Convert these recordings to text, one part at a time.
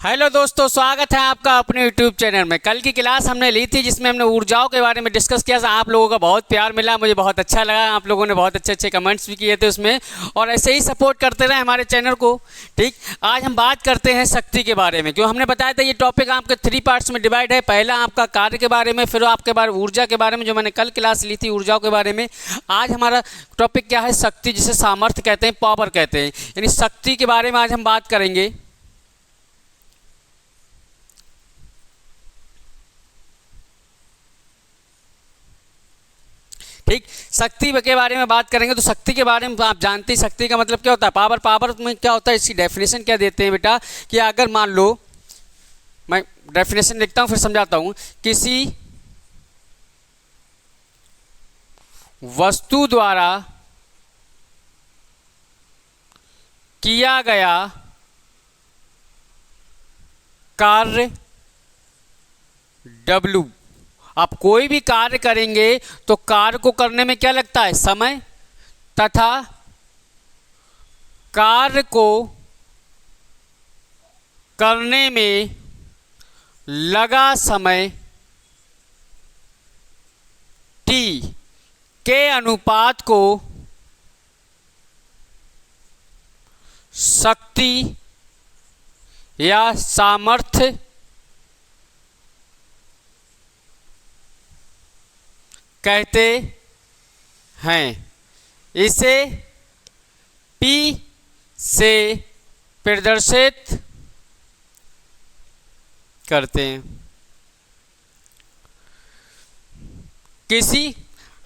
Hello दोस्तों, स्वागत है आपका अपने YouTube चैनल में। कल की क्लास हमने ली थी जिसमें हमने ऊर्जाओं के बारे में डिस्कस किया था। आप लोगों का बहुत प्यार मिला, मुझे बहुत अच्छा लगा। आप लोगों ने बहुत अच्छे अच्छे कमेंट्स भी किए थे उसमें, और ऐसे ही सपोर्ट करते रहे हमारे चैनल को। ठीक, आज हम बात करते हैं शक्ति के बारे में। क्यों, हमने बताया था ये टॉपिक आपके 3 पार्ट्स में डिवाइड है। पहला आपका कार्य के बारे में, फिर आपके बारे ऊर्जा के बारे में जो मैंने कल क्लास ली थी ऊर्जाओं के बारे में। आज हमारा टॉपिक क्या है? शक्ति, जिसे सामर्थ्य कहते हैं, पावर कहते हैं। यानी शक्ति के बारे में आज हम बात करेंगे। ठीक, शक्ति के बारे में बात करेंगे। तो शक्ति के बारे में आप जानते हैं, शक्ति का मतलब क्या होता है? पावर। पावर में क्या होता है, इसकी डेफिनेशन क्या देते हैं बेटा? कि अगर मान लो, मैं डेफिनेशन लिखता हूं फिर समझाता हूं। किसी वस्तु द्वारा किया गया कार्य W। आप कोई भी कार्य करेंगे तो कार्य को करने में क्या लगता है? समय, तथा कार्य को करने में लगा समय T के अनुपात को शक्ति या सामर्थ्य कहते हैं। इसे P से प्रदर्शित करते हैं।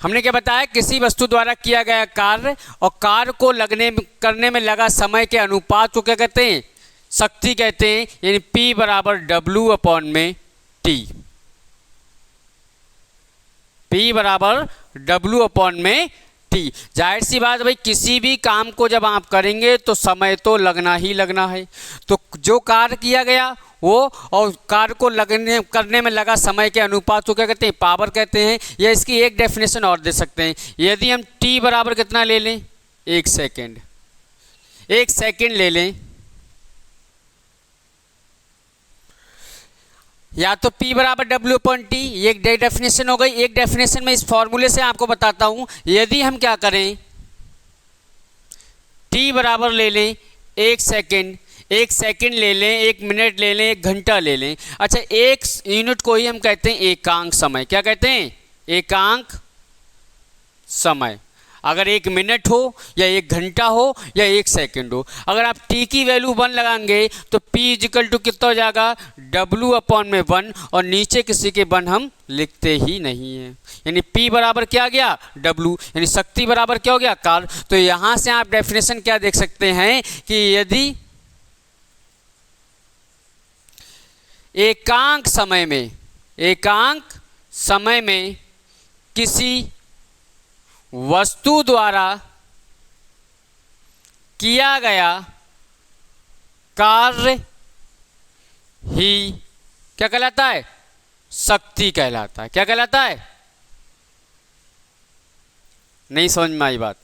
हमने क्या बताया? किसी वस्तु द्वारा किया गया कार्य और कार्य को करने में लगा समय के अनुपात को क्या कहते हैं? शक्ति कहते हैं। यानी P बराबर W अपॉन में T। P बराबर W अपॉन में T। जाहिर सी बात भाई, किसी भी काम को जब आप करेंगे तो समय तो लगना ही लगना है। तो जो कार्य किया गया वो और कार्य को करने में लगा समय के अनुपात को क्या कहते हैं? पावर कहते हैं। या इसकी एक डेफिनेशन और दे सकते हैं। यदि हम T बराबर कितना ले लें? 1 सेकेंड। 1 सेकेंड ले लें, या तो P बराबर W अपॉन T, ये एक डेफिनेशन हो गई। एक डेफिनेशन में इस फॉर्मूले से आपको बताता हूं। यदि हम क्या करें, T बराबर ले लें 1 सेकेंड, 1 सेकेंड ले लें, 1 मिनट ले लें, 1 घंटा ले लें। अच्छा, एक यूनिट को ही हम कहते हैं एकांक समय। क्या कहते हैं? एकांक समय। अगर 1 मिनट हो या 1 घंटा हो या 1 सेकेंड हो, अगर आप T की वैल्यू 1 लगाएंगे तो P इजिकल टू कितना हो जाएगा? W अपॉन में 1, और नीचे किसी के 1 हम लिखते ही नहीं हैं। यानी P बराबर क्या आ गया? W। यानी शक्ति बराबर क्या हो गया? कार्य। तो यहां से आप डेफिनेशन क्या देख सकते हैं कि यदि एकांक समय में किसी वस्तु द्वारा किया गया कार्य ही क्या कहलाता है? शक्ति कहलाता है। क्या कहलाता है? नहीं समझ में आई बात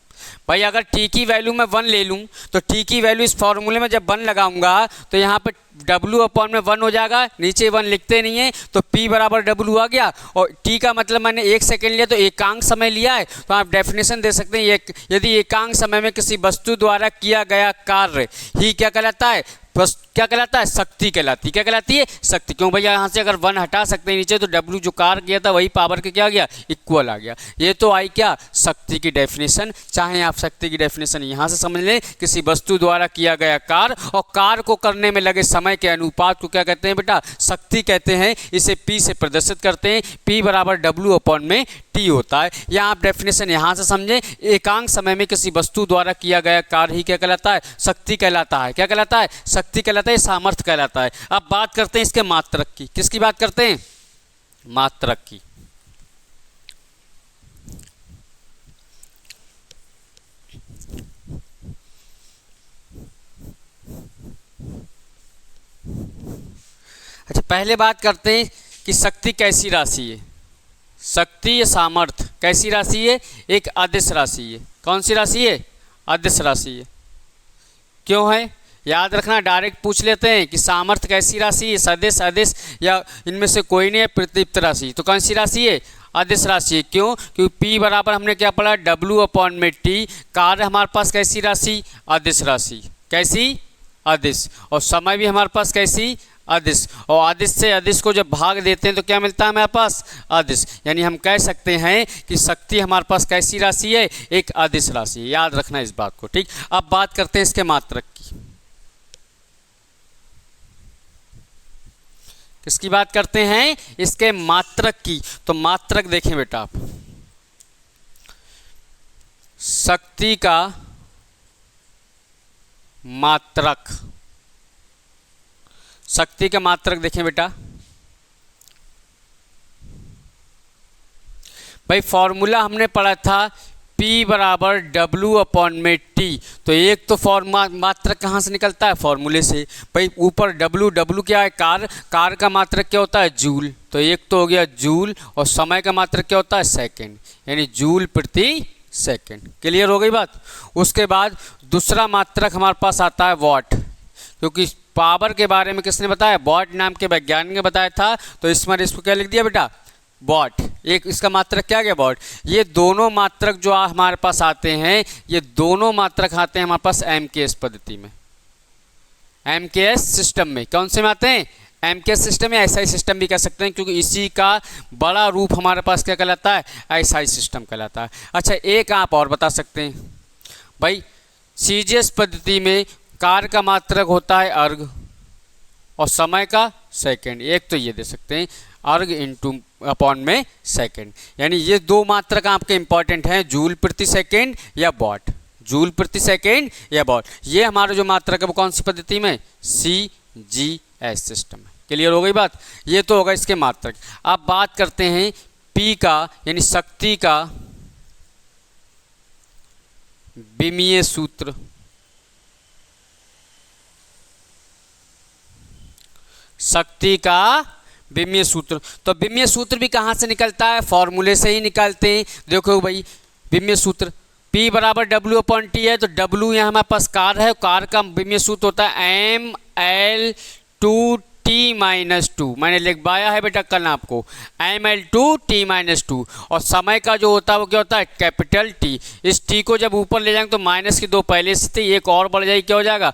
भाई? अगर T की वैल्यू मैं 1 ले लूं तो T की वैल्यू इस फॉर्मूले में जब 1 लगाऊंगा तो यहाँ पे W अपॉन में 1 हो जाएगा, नीचे 1 लिखते नहीं है तो P बराबर W आ गया। और T का मतलब मैंने 1 सेकेंड लिया तो एकांक समय लिया है। तो आप डेफिनेशन दे सकते हैं, यदि एकांक समय में किसी वस्तु द्वारा किया गया कार्य ही क्या कहलाता है? बस क्या कहलाता है? शक्ति कहलाती है। क्या कहलाती है? शक्ति। क्यों भैया, यहाँ से अगर 1 हटा सकते हैं नीचे तो W जो कार्य किया था वही पावर के क्या आ गया? इक्वल आ गया। ये तो आई क्या? शक्ति की डेफिनेशन। चाहे आप शक्ति की डेफिनेशन यहाँ से समझ लें, किसी वस्तु द्वारा किया गया कार्य और कार्य को करने में लगे समय के अनुपात को क्या कहते हैं बेटा? शक्ति कहते हैं। इसे P से प्रदर्शित करते हैं। P बराबर W अपॉन में T होता है। या आप डेफिनेशन यहाँ से समझें, एकांक समय में किसी वस्तु द्वारा किया गया कार्य ही क्या कहलाता है? शक्ति कहलाता है। क्या कहलाता है? शक्ति कहलाता है, सामर्थ्य कहलाता है। अब बात करते हैं इसके मात्रक की। किसकी बात करते हैं? मात्रक की। अच्छा, पहले बात करते हैं कि शक्ति कैसी राशि है। शक्ति या सामर्थ्य कैसी राशि है? एक अदिश राशि है। कौन सी राशि है? अदिश राशि है। क्यों है? याद रखना, डायरेक्ट पूछ लेते हैं कि सामर्थ्य कैसी राशि है, सदिश, अदिश या इनमें से कोई नहीं है, प्रतिप्त राशि। तो कौन सी राशि है? अदिश राशि है। क्यों? क्योंकि P बराबर हमने क्या पढ़ा, W/T। कार्य हमारे पास कैसी राशि? अदिश राशि। कैसी? अदिश। और समय भी हमारे पास कैसी? अदिश। और अदिश से अदिश को जब भाग देते हैं तो क्या मिलता है हमारे पास? अदिश। यानी हम कह सकते हैं कि शक्ति हमारे पास कैसी राशि है? एक अदिश राशि है। याद रखना इस बात को, ठीक। अब बात करते हैं इसके मात्रक की। किसकी बात करते हैं? इसके मात्रक की। तो मात्रक देखें बेटा आप, शक्ति का मात्रक, शक्ति का मात्रक देखें बेटा। भाई फॉर्मूला हमने पढ़ा था P बराबर W/T। तो एक तो मात्रक कहाँ से निकलता है? फॉर्मूले से। भाई ऊपर W क्या है? कार का मात्रक क्या होता है? जूल। तो एक तो हो गया जूल, और समय का मात्रक क्या होता है? सेकंड, यानी जूल प्रति सेकंड। क्लियर हो गई बात? उसके बाद दूसरा मात्रक हमारे पास आता है वॉट, क्योंकि पावर के बारे में किसने बताया? वॉट नाम के वैज्ञानिक ने बताया था। तो इसको क्या लिख दिया बेटा? वॉट। एक इसका मात्रक क्या गया? वॉट। ये दोनों मात्रक जो हमारे पास आते हैं, ये दोनों मात्रक आते हैं हमारे पास MKS पद्धति में, MKS सिस्टम में। कौन से में आते हैं? MKS सिस्टम या SI सिस्टम भी कह सकते हैं, क्योंकि इसी का बड़ा रूप हमारे पास क्या कहलाता है? SI सिस्टम कहलाता है। अच्छा, एक आप और बता सकते हैं भाई, CGS पद्धति में कार्य का मात्रक होता है अर्घ और समय का सेकंड। एक तो ये दे सकते हैं अर्घ इंटू अपॉन में सेकंड, यानी ये दो मात्रक आपके इंपॉर्टेंट हैं, जूल प्रति सेकंड या वॉट। जूल प्रति सेकंड या वॉट, ये हमारा जो मात्रक है वो कौन सी पद्धति में? CGS सिस्टम में। क्लियर हो गई बात? ये तो होगा इसके मात्रक। अब बात करते हैं P का, यानी शक्ति का विमीय सूत्र। शक्ति का विमीय सूत्र। तो विमीय सूत्र भी कहाँ से निकलता है? फॉर्मूले से ही निकालते हैं। देखो भाई, विमीय सूत्र P बराबर W/T है, तो W यहाँ हमारे पास कार है, कार का विमीय सूत्र होता है ML/T-2। मैंने लिखवाया है बेटा कल आपको, ML/T-2। और समय का जो होता है वो क्या होता है? Capital T। इस T को जब ऊपर ले जाएंगे तो माइनस की दो पहले से थी, एक और बढ़ जाएगी, क्या हो जाएगा?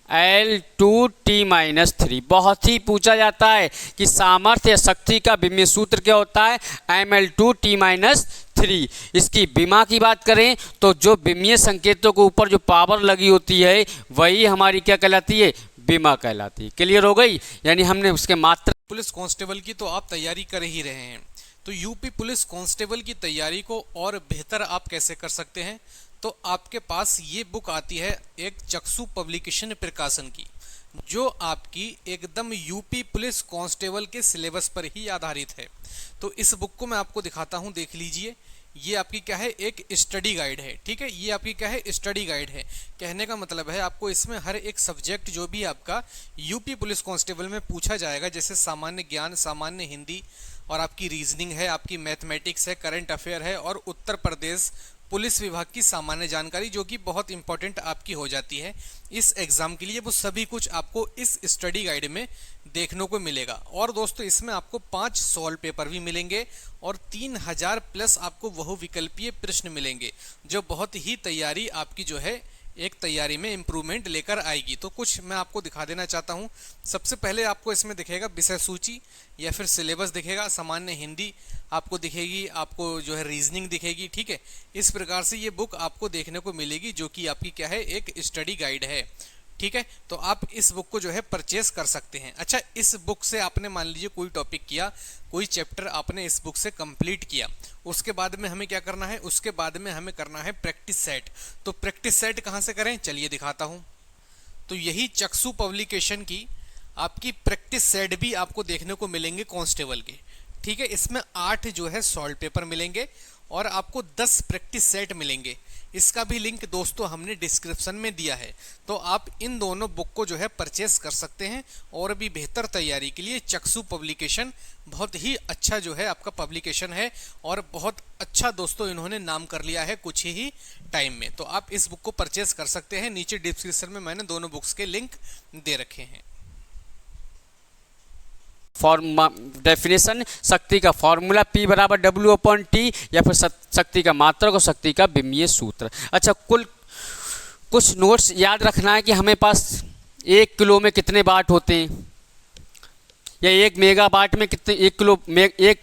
ML/T-3। बहुत ही पूछा जाता है कि सामर्थ्य या शक्ति का विमीय सूत्र क्या होता है? ML/T-3। इसकी विमा की बात करें तो जो विमीय संकेतों के ऊपर जो पावर लगी होती है वही हमारी क्या कहलाती है? विमा कहलाती है। क्लियर हो गई? यानी हमने उसके मात्र पुलिस कांस्टेबल की तो आप तैयारी कर ही रहे हैं, तो यूपी पुलिस कांस्टेबल की तैयारी को और बेहतर आप कैसे कर सकते हैं? तो आपके पास ये बुक आती है एक चक्षु पब्लिकेशन प्रकाशन की, जो आपकी एकदम यूपी पुलिस कांस्टेबल के सिलेबस पर ही आधारित है। तो इस बुक को मैं आपको दिखाता हूं, देख लीजिए। ये आपकी क्या है? एक स्टडी गाइड है, ठीक है। ये आपकी क्या है? स्टडी गाइड है। कहने का मतलब है आपको इसमें हर एक सब्जेक्ट जो भी आपका यूपी पुलिस कांस्टेबल में पूछा जाएगा, जैसे सामान्य ज्ञान, सामान्य हिंदी, और आपकी रीजनिंग है, आपकी मैथमेटिक्स है, करंट अफेयर है, और उत्तर प्रदेश पुलिस विभाग की सामान्य जानकारी, जो कि बहुत इंपॉर्टेंट आपकी हो जाती है इस एग्जाम के लिए। वो सभी कुछ आपको इस स्टडी गाइड में देखने को मिलेगा। और दोस्तों, इसमें आपको 5 सॉल्व पेपर भी मिलेंगे और 3000 प्लस आपको बहुविकल्पीय प्रश्न मिलेंगे, जो बहुत ही तैयारी आपकी जो है एक तैयारी में इम्प्रूवमेंट लेकर आएगी। तो कुछ मैं आपको दिखा देना चाहता हूँ। सबसे पहले आपको इसमें दिखेगा विषय सूची या फिर सिलेबस दिखेगा, सामान्य हिंदी आपको दिखेगी, आपको जो है रीजनिंग दिखेगी, ठीक है। इस प्रकार से ये बुक आपको देखने को मिलेगी, जो कि आपकी क्या है? एक स्टडी गाइड है, ठीक है। तो आप इस बुक को जो है परचेस कर सकते हैं। अच्छा, इस बुक से आपने मान लीजिए कोई टॉपिक किया, कोई चैप्टर आपने इस बुक से कंप्लीट किया, उसके बाद में हमें क्या करना है? उसके बाद में हमें करना है प्रैक्टिस सेट। तो प्रैक्टिस सेट कहाँ से करें? चलिए दिखाता हूँ। तो यही चक्षु पब्लिकेशन की आपकी प्रैक्टिस सेट भी आपको देखने को मिलेंगे कांस्टेबल के, ठीक है। इसमें 8 जो है सॉल्व पेपर मिलेंगे और आपको 10 प्रैक्टिस सेट मिलेंगे। इसका भी लिंक दोस्तों हमने डिस्क्रिप्शन में दिया है, तो आप इन दोनों बुक को जो है परचेस कर सकते हैं। और भी बेहतर तैयारी के लिए चक्षु पब्लिकेशन बहुत ही अच्छा जो है आपका पब्लिकेशन है, और बहुत अच्छा दोस्तों इन्होंने नाम कर लिया है कुछ ही टाइम में। तो आप इस बुक को परचेस कर सकते हैं। नीचे डिस्क्रिप्शन में मैंने दोनों बुक्स के लिंक दे रखे हैं। डेफिनेशन, शक्ति का फॉर्मूला P बराबर W/T, या फिर शक्ति का मात्रक और शक्ति का विमीय सूत्र। अच्छा, कुछ नोट्स याद रखना है कि हमें पास 1 किलो में कितने वाट होते हैं, या 1 मेगावाट में कितने, 1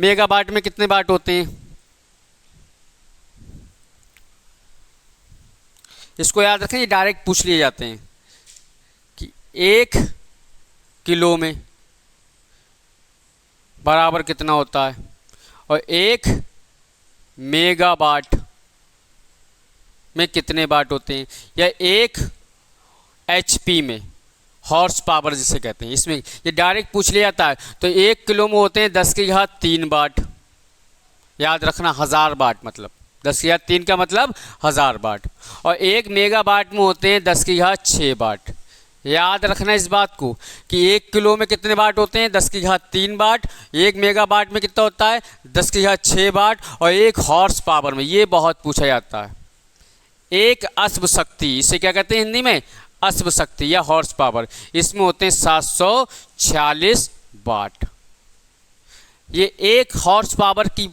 मेगावाट में कितने वाट होते हैं, इसको याद रखें। ये डायरेक्ट पूछ लिए जाते हैं कि 1 किलो में बराबर कितना होता है, और 1 मेगावाट में कितने वाट होते हैं, या 1 HP में, हॉर्स पावर जिसे कहते हैं, इसमें ये डायरेक्ट पूछ लिया जाता है। तो 1 किलो में होते हैं 10⁻³ वाट। याद रखना, 1000 वाट मतलब 10⁻³ का मतलब 1000 वाट। और 1 मेगावाट में होते हैं 10⁻6 वाट। याद रखना इस बात को कि 1 किलो में कितने वाट होते हैं, 10⁻³ वाट। 1 मेगावाट में कितना होता है, 10⁻6 वाट। और 1 हॉर्स पावर में, ये बहुत पूछा जाता है, 1 अश्व शक्ति, इसे क्या कहते हैं हिंदी में, अश्व शक्ति या हॉर्स पावर, इसमें होते हैं 746 वाट। ये 1 हॉर्स पावर की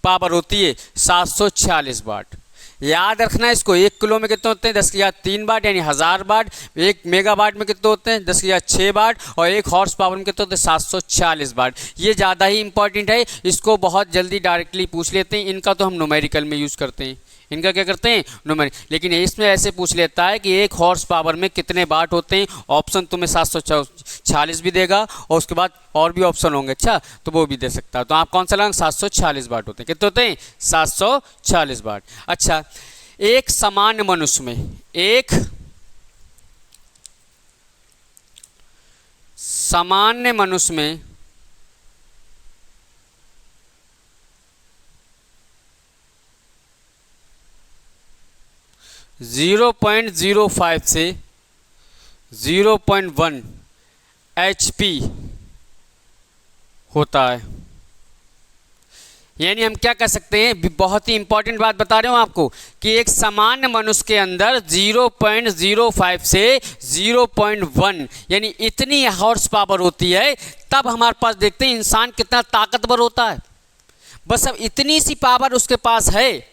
पावर होती है 746 वाट। याद रखना इसको, 1 किलो में कितने होते हैं, 10⁻³ वाट यानी 1000 वाट। 1 मेगावाट में कितने होते हैं, 10⁻6 वाट। और 1 हॉर्स पावर में कितने होते हैं, 746 वाट। ये ज़्यादा ही इंपॉर्टेंट है, इसको बहुत जल्दी डायरेक्टली पूछ लेते हैं। इनका तो हम न्यूमेरिकल में यूज़ करते हैं, इनका क्या करते हैं, न्यूमेरिकल। लेकिन इसमें ऐसे पूछ लेता है कि 1 हॉर्स पावर में कितने वाट होते हैं। ऑप्शन तुम्हें 746 भी देगा, और उसके बाद और भी ऑप्शन होंगे, अच्छा, तो वो भी दे सकता है। तो आप कौन सा लगाएंगे, 746 वाट होते हैं। कितने होते हैं, 746 वाट। अच्छा, एक सामान्य मनुष्य में, एक सामान्य मनुष्य में 0.05 से 0.1 HP होता है। यानी हम क्या कर सकते हैं, बहुत ही इंपॉर्टेंट बात बता रहे हूं आपको, कि एक सामान्य मनुष्य के अंदर 0.05 से 0.1 यानी इतनी हॉर्स पावर होती है। तब हमारे पास देखते हैं इंसान कितना ताकतवर होता है। बस अब इतनी सी पावर उसके पास है,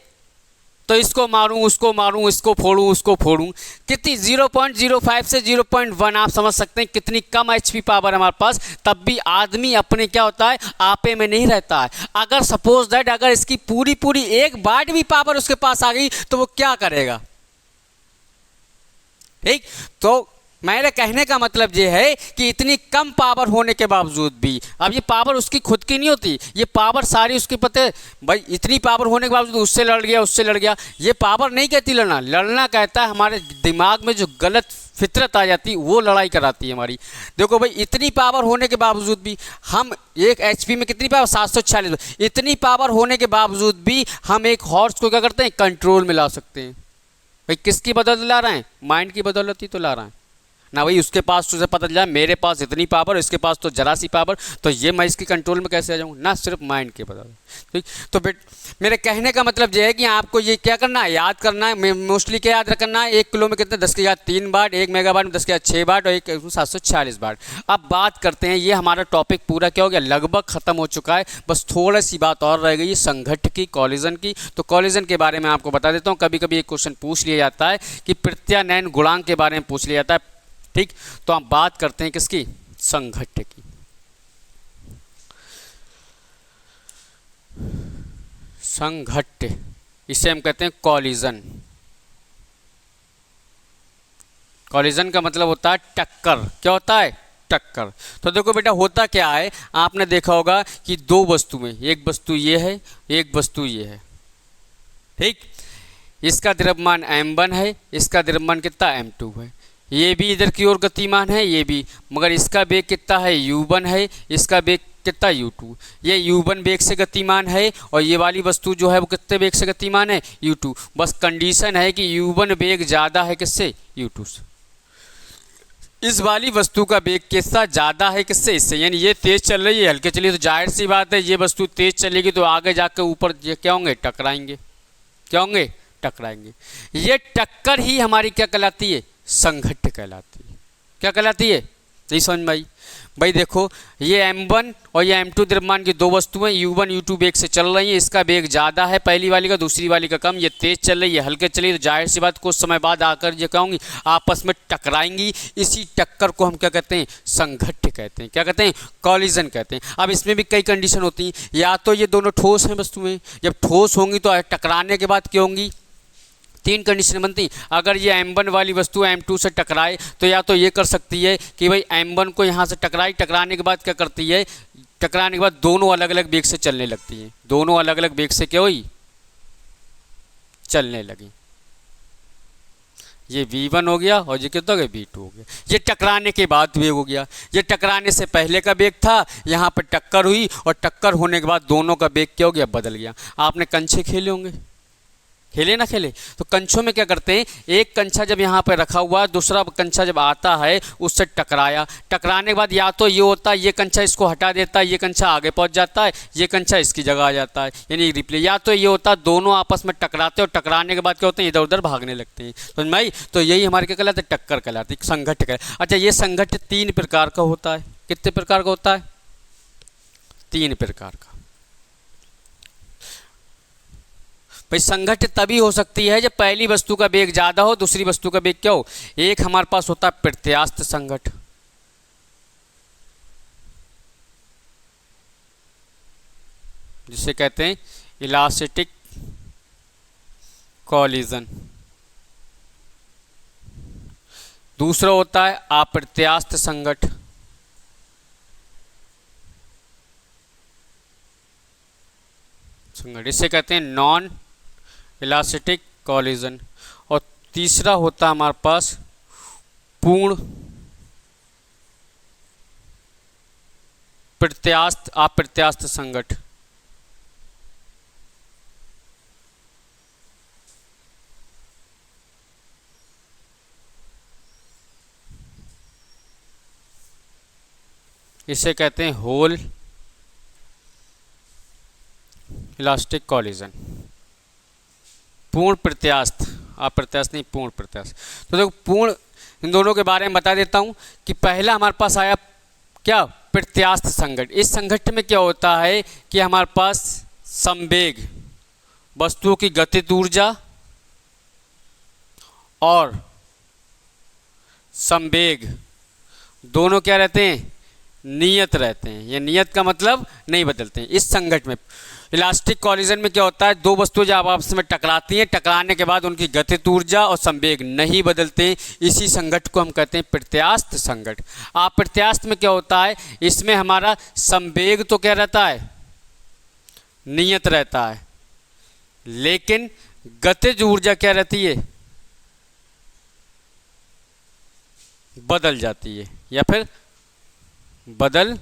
तो इसको मारूं, उसको मारूं, इसको फोड़ूं, उसको फोड़ूं। कितनी, 0.05 से 0.1, आप समझ सकते हैं कितनी कम HP पावर हमारे पास। तब भी आदमी अपने क्या होता है, आपे में नहीं रहता है। अगर सपोज दैट अगर इसकी पूरी 1 वाट भी पावर उसके पास आ गई तो वो क्या करेगा, ठीक। तो मेरे कहने का मतलब ये है कि इतनी कम पावर होने के बावजूद भी, अब ये पावर उसकी खुद की नहीं होती, ये पावर सारी उसकी, पता है भाई, इतनी पावर होने के बावजूद उससे लड़ गया, उससे लड़ गया। ये पावर नहीं कहती लड़ना, लड़ना कहता है हमारे दिमाग में जो गलत फितरत आ जाती है वो लड़ाई कराती है हमारी। देखो भाई, इतनी पावर होने के बावजूद भी हम 1 HP में कितनी पावर, 746, इतनी पावर होने के बावजूद भी हम एक हॉर्स को क्या करते हैं, कंट्रोल में ला सकते हैं। भाई किसकी बदौलत ला रहे हैं, माइंड की बदौलत ही तो ला रहे हैं ना भाई। उसके पास तुझे पता चला मेरे पास इतनी पावर, इसके पास तो जरा सी पावर, तो ये मैं इसकी कंट्रोल में कैसे आ जाऊँ, ना सिर्फ माइंड के बदौलत, ठीक। तो मेरे कहने का मतलब ये है कि आपको ये क्या करना है, याद करना है, मोस्टली क्या याद रखना है, 1 किलो में कितने, 10⁻³ वाट, 1 मेगावाट में 10⁻6 वाट, और 1 746 वाट। अब बात करते हैं, ये हमारा टॉपिक पूरा क्या हो गया, लगभग खत्म हो चुका है। बस थोड़ी सी बात और रह गई, संघट्ट की, कॉलिजन की। तो कॉलिजन के बारे में आपको बता देता हूँ। कभी कभी एक क्वेश्चन पूछ लिया जाता है कि प्रत्यानयन गुणांक के बारे में पूछ लिया जाता है, ठीक। तो हम बात करते हैं किसकी, संघट्ट की। संघट्ट, इसे हम कहते हैं कॉलिजन। कॉलिजन का मतलब होता है टक्कर। क्या होता है, टक्कर। तो देखो बेटा, होता क्या है, आपने देखा होगा कि 2 वस्तु में, एक वस्तु ये है, एक वस्तु ये है, ठीक। इसका द्रव्यमान m1 है, इसका द्रव्यमान कितना m2 है। ये भी इधर की ओर गतिमान है, ये भी, मगर इसका वेग कितना है, u1 है, इसका वेग कितना u2, ये u1 वेग से गतिमान है और ये वाली वस्तु जो है वो कितने वेग से गतिमान है u2। बस कंडीशन है कि u1 वेग ज़्यादा है किससे, u2 से। इस वाली वस्तु का वेग कितना ज़्यादा है किससे, इससे। यानी ये तेज़ चल रही है, हल्के चलिए, तो जाहिर सी बात है ये वस्तु तेज़ चलेगी तो आगे जाकर ऊपर ये क्या होंगे, टकराएंगे। क्या होंगे, टकराएंगे। ये टक्कर ही हमारी क्या कहलाती है, संघट्ट कहलाती है। क्या कहलाती है, नहीं समझ में आई। भाई देखो, ये m1 और ये m2 द्रव्यमान की दो वस्तुएं u1 u2 वेग से चल रही हैं। इसका वेग ज़्यादा है पहली वाली का, दूसरी वाली का कम। ये तेज़ चल रही है, हल्के चली, तो जाहिर सी बात कुछ समय बाद आकर ये क्या होंगी, आपस में टकराएंगी। इसी टक्कर को हम क्या कहते हैं, संघट्ट कहते हैं। क्या कहते हैं, कॉलिजन कहते हैं। अब इसमें भी कई कंडीशन होती हैं। या तो ये दोनों ठोस हैं वस्तुएं, जब ठोस होंगी तो टकराने के बाद क्या होंगी, तीन कंडीशन बनती। अगर ये m1 वाली वस्तु m2 से टकराए तो या तो ये कर सकती है कि भाई m1 को यहाँ से टकराई, टकराने के बाद क्या करती है, टकराने के बाद दोनों अलग अलग वेग से चलने लगती हैं। दोनों अलग अलग वेग से क्या हुई, चलने लगी। ये v1 हो गया और ये कितना हो गया, v2 हो गया। ये टकराने के बाद वेग हो गया। ये टकराने से पहले का वेग था, यहाँ पर टक्कर हुई और टक्कर होने के बाद दोनों का वेग क्या हो गया, बदल गया। आपने कंचे खेले होंगे, खेले ना खेले, तो कंचों में क्या करते हैं, एक कंचा जब यहाँ पर रखा हुआ है, दूसरा कंचा जब आता है उससे टकराया, टकराने के बाद या तो ये होता है ये कंचा इसको हटा देता है, ये कंचा आगे पहुँच जाता है, ये कंचा इसकी जगह आ जाता है, यानी रिप्ले। या तो ये होता है दोनों आपस में टकराते हैं और टकराने के बाद क्या होते हैं, इधर उधर भागने लगते हैं। समझ में आई। तो यही हमारे क्या कहलाते हैं, टक्कर कहलाती है, संघट्ट कहलाती है। अच्छा, ये संघट्ट तीन प्रकार का होता है। कितने प्रकार का होता है, तीन प्रकार का। भाई संघट्ट तभी हो सकती है जब पहली वस्तु का वेग ज़्यादा हो, दूसरी वस्तु का वेग क्या हो। एक हमारे पास होता है प्रत्यास्थ संघट्ट, जिसे कहते हैं इलास्टिक कॉलिजन। दूसरा होता है अप्रत्यास्थ संघट्ट, इसे कहते हैं नॉन इलास्टिक कॉलिजन। और तीसरा होता है हमारे पास पूर्ण प्रत्यास्थ अप्रत्यास्थ संघट्ट। इसे कहते हैं होल इलास्टिक कॉलिजन। पूर्ण प्रत्यास्थ, अप्रत्यास्थ नहीं, पूर्ण प्रत्यास्थ। तो देखो, पूर्ण, इन दोनों के बारे में बता देता हूं कि पहला हमारे पास आया क्या, प्रत्यास्थ संघट्ट। इस संघट्ट में क्या होता है कि हमारे पास संवेग, वस्तुओं की गतिज ऊर्जा और संवेग दोनों क्या रहते हैं, नियत रहते हैं। ये नियत का मतलब नहीं बदलते हैं। इस संघट्ट में, इलास्टिक कॉलिजन में क्या होता है, दो वस्तुएं जब आपस में टकराती हैं, टकराने के बाद उनकी गतिज ऊर्जा और संवेग नहीं बदलते हैं। इसी संघट्ट को हम कहते हैं प्रत्यास्थ संघट्ट। अप्रत्यास्थ में क्या होता है, इसमें हमारा संवेग तो क्या रहता है, नियत रहता है, लेकिन गतिज ऊर्जा क्या रहती है, बदल जाती है, या फिर बदल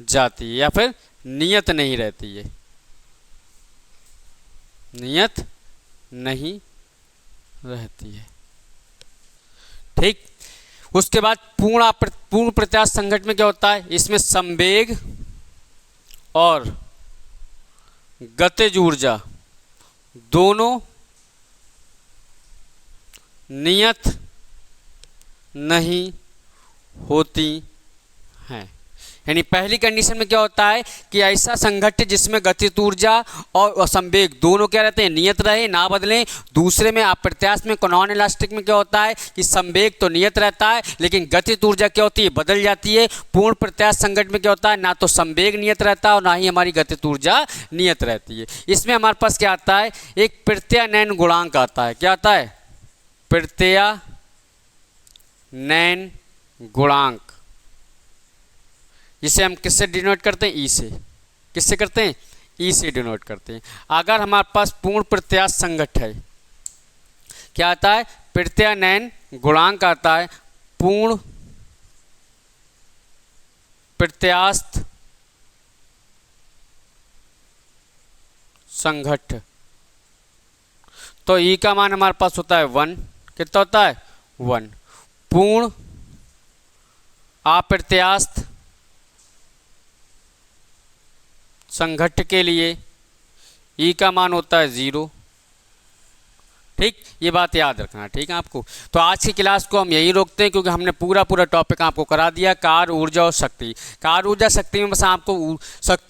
जाती है, या फिर नियत नहीं रहती है, नियत नहीं रहती है। ठीक। उसके बाद पूर्ण प्रत्यास्थ संघट्ट में क्या होता है, इसमें संवेग और गतिज ऊर्जा दोनों नियत नहीं होती हैं। यानी पहली कंडीशन में क्या होता है कि ऐसा संघट्ट जिसमें गतिज ऊर्जा और संवेग दोनों क्या रहते हैं, नियत रहे, ना बदलें। दूसरे में अप्रत्यास्थ में, नॉन इलास्टिक में क्या होता है कि संवेग तो नियत रहता है लेकिन गतिज ऊर्जा क्या होती है, बदल जाती है। पूर्ण प्रत्यास्थ संघट्ट में क्या होता है, ना तो संवेग नियत रहता है और ना ही हमारी गतिज ऊर्जा नियत रहती है। इसमें हमारे पास क्या आता है, एक प्रत्यानयन गुणांक आता है। क्या आता है, प्रत्यानयन गुणांक, जिसे हम किससे डिनोट करते हैं, ई से। किससे करते हैं, ई से डिनोट करते हैं। अगर हमारे पास पूर्ण प्रत्यास्थ संघट्ट है, क्या आता है, प्रत्यानयन गुणांक आता है, पूर्ण प्रत्यास्थ संघट्ट। तो ई का मान हमारे पास होता है 1, कितना होता है 1। पूर्ण अप्रत्यास्थ संघट्ट के लिए ई का मान होता है 0। ठीक, ये बात याद रखना, ठीक है आपको। तो आज की क्लास को हम यही रोकते हैं, क्योंकि हमने पूरा टॉपिक आपको करा दिया, कार्य, ऊर्जा और शक्ति। कार्य, ऊर्जा, शक्ति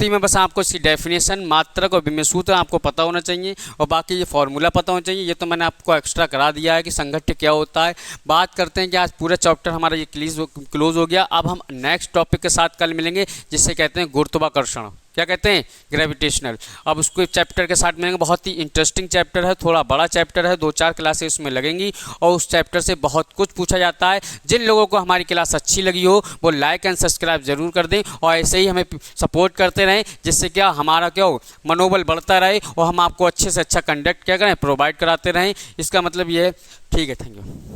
में बस आपको इसकी डेफिनेशन, मात्रक और विमेय सूत्र आपको पता होना चाहिए, और बाकी ये फॉर्मूला पता होना चाहिए। ये तो मैंने आपको एक्स्ट्रा करा दिया है कि संघट्ट क्या होता है। बात करते हैं कि आज पूरा चैप्टर हमारा ये क्लोज हो गया। अब हम नेक्स्ट टॉपिक के साथ कल मिलेंगे, जिससे कहते हैं गुरुत्वाकर्षण। क्या कहते हैं? ग्रेविटेशनल। अब उसको चैप्टर के साथ मिलेंगे। बहुत ही इंटरेस्टिंग चैप्टर है, थोड़ा बड़ा चैप्टर है, 2-4 क्लासेस उसमें लगेंगी, और उस चैप्टर से बहुत कुछ पूछा जाता है। जिन लोगों को हमारी क्लास अच्छी लगी हो वो लाइक एंड सब्सक्राइब जरूर कर दें, और ऐसे ही हमें सपोर्ट करते रहें, जिससे क्या हमारा क्या हो, मनोबल बढ़ता रहे, और हम आपको अच्छे से अच्छा कंडक्ट क्या करें, प्रोवाइड कराते रहें। इसका मतलब ये है। ठीक है, थैंक यू।